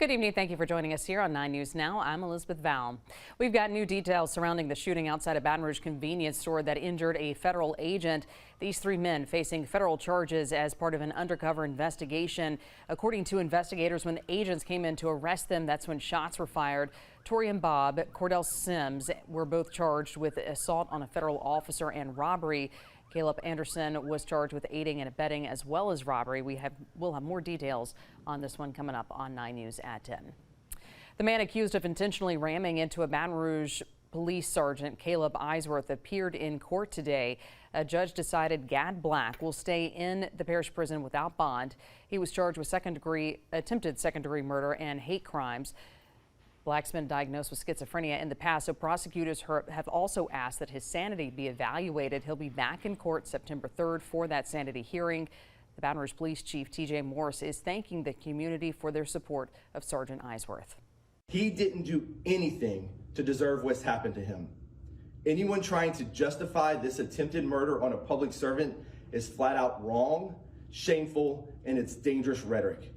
Good evening. Thank you for joining us here on 9 News Now. I'm Elizabeth Val. We've got new details surrounding the shooting outside a Baton Rouge convenience store that injured a federal agent. These three men facing federal charges as part of an undercover investigation. According to investigators, when the agents came in to arrest them, that's when shots were fired. Tori and Bob Cordell Sims were both charged with assault on a federal officer and robbery. Caleb Anderson was charged with aiding and abetting as well as robbery. We'll have more details on this one coming up on 9 News at 10. The man accused of intentionally ramming into a Baton Rouge police sergeant, Caleb Eisworth, appeared in court today. A judge decided Gad Black will stay in the parish prison without bond. He was charged with attempted second-degree murder and hate crimes. Black's been diagnosed with schizophrenia in the past, so prosecutors have also asked that his sanity be evaluated. He'll be back in court September 3rd for that sanity hearing. The Baton Rouge Police Chief T.J. Morris is thanking the community for their support of Sergeant Eisworth. He didn't do anything to deserve what's happened to him. Anyone trying to justify this attempted murder on a public servant is flat out wrong, shameful, and it's dangerous rhetoric.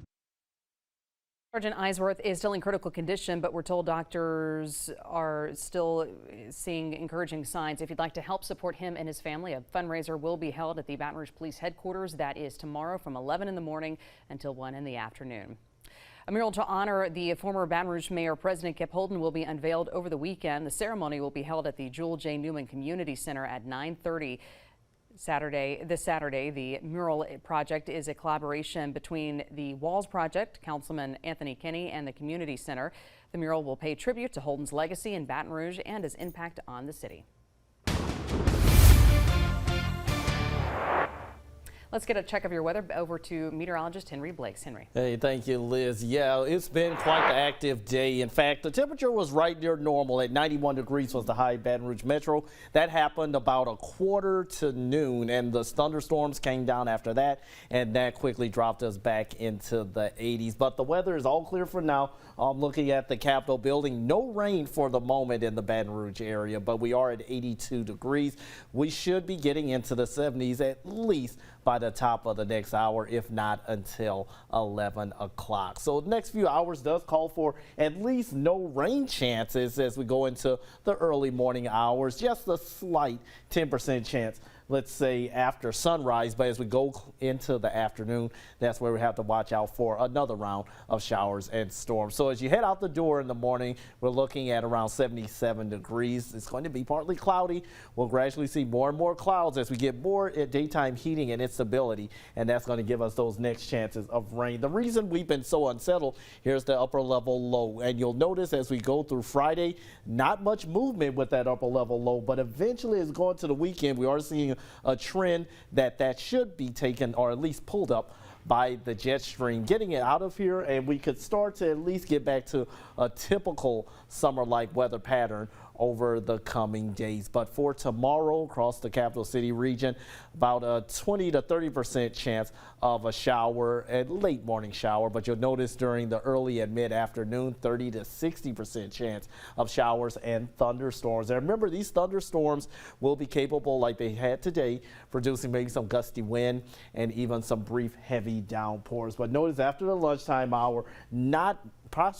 Sergeant Eisworth is still in critical condition, but we're told doctors are still seeing encouraging signs. If you'd like to help support him and his family, a fundraiser will be held at the Baton Rouge Police Headquarters. That is tomorrow from 11 in the morning until 1 in the afternoon. A mural to honor the former Baton Rouge Mayor President Kip Holden will be unveiled over the weekend. The ceremony will be held at the Jewel J. Newman Community Center at 9:30. This Saturday, the mural project is a collaboration between the Walls Project, Councilman Anthony Kinney, and the Community Center. The mural will pay tribute to Holden's legacy in Baton Rouge and his impact on the city. Let's get a check of your weather over to meteorologist Henry Blakes. Henry. Hey, thank you, Liz. Yeah, it's been quite the active day. In fact, the temperature was right near normal at 91 degrees was the high Baton Rouge Metro. That happened about a quarter to noon, and the thunderstorms came down after that, and that quickly dropped us back into the 80s. But the weather is all clear for now. I'm looking at the Capitol building. No rain for the moment in the Baton Rouge area, but we are at 82 degrees. We should be getting into the 70s at least by the top of the next hour, if not until 11 o'clock. So the next few hours does call for at least no rain chances as we go into the early morning hours. Just a slight 10% chance, let's say after sunrise, but as we go into the afternoon, that's where we have to watch out for another round of showers and storms. So as you head out the door in the morning, we're looking at around 77 degrees. It's going to be partly cloudy. We'll gradually see more and more clouds as we get more daytime heating and instability, and that's going to give us those next chances of rain. The reason we've been so unsettled, here's the upper level low, and you'll notice as we go through Friday, not much movement with that upper level low, but eventually as going to the weekend, we are seeing a trend that should be taken or at least pulled up by the jet stream, getting it out of here, and we could start to at least get back to a typical summer-like weather pattern over the coming days. But for tomorrow across the capital city region, about a 20 to 30% chance of a shower, a late morning shower, but you'll notice during the early and mid-afternoon, 30 to 60% chance of showers and thunderstorms. And remember, these thunderstorms will be capable, like they had today, producing maybe some gusty wind and even some brief heavy downpours. But notice after the lunchtime hour,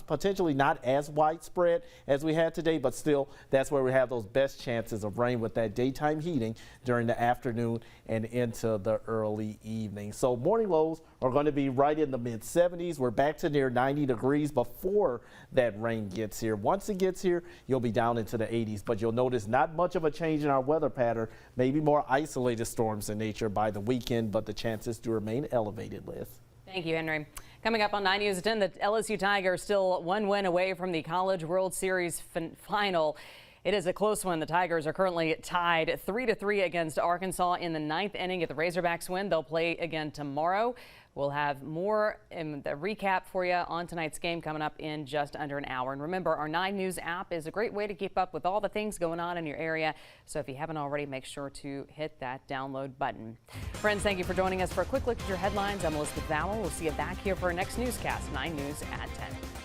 potentially not as widespread as we had today, but still that's where we have those best chances of rain with that daytime heating during the afternoon and into the early evening. So morning lows are going to be right in the mid 70s. We're back to near 90 degrees before that rain gets here. Once it gets here, you'll be down into the 80s, but you'll notice not much of a change in our weather pattern, maybe more isolated storms in nature by the weekend, but the chances do remain elevated, Liz. Thank you, Henry. Coming up on 9 News at 10, the LSU Tigers still one win away from the College World Series final. It is a close one. The Tigers are currently tied 3-3 against Arkansas in the 9th inning. If the Razorbacks win, they'll play again tomorrow. We'll have more in the recap for you on tonight's game coming up in just under an hour. And remember, our 9 News app is a great way to keep up with all the things going on in your area. So if you haven't already, make sure to hit that download button. Friends, thank you for joining us for a quick look at your headlines. I'm Elizabeth Vowell. We'll see you back here for our next newscast, 9 News at 10.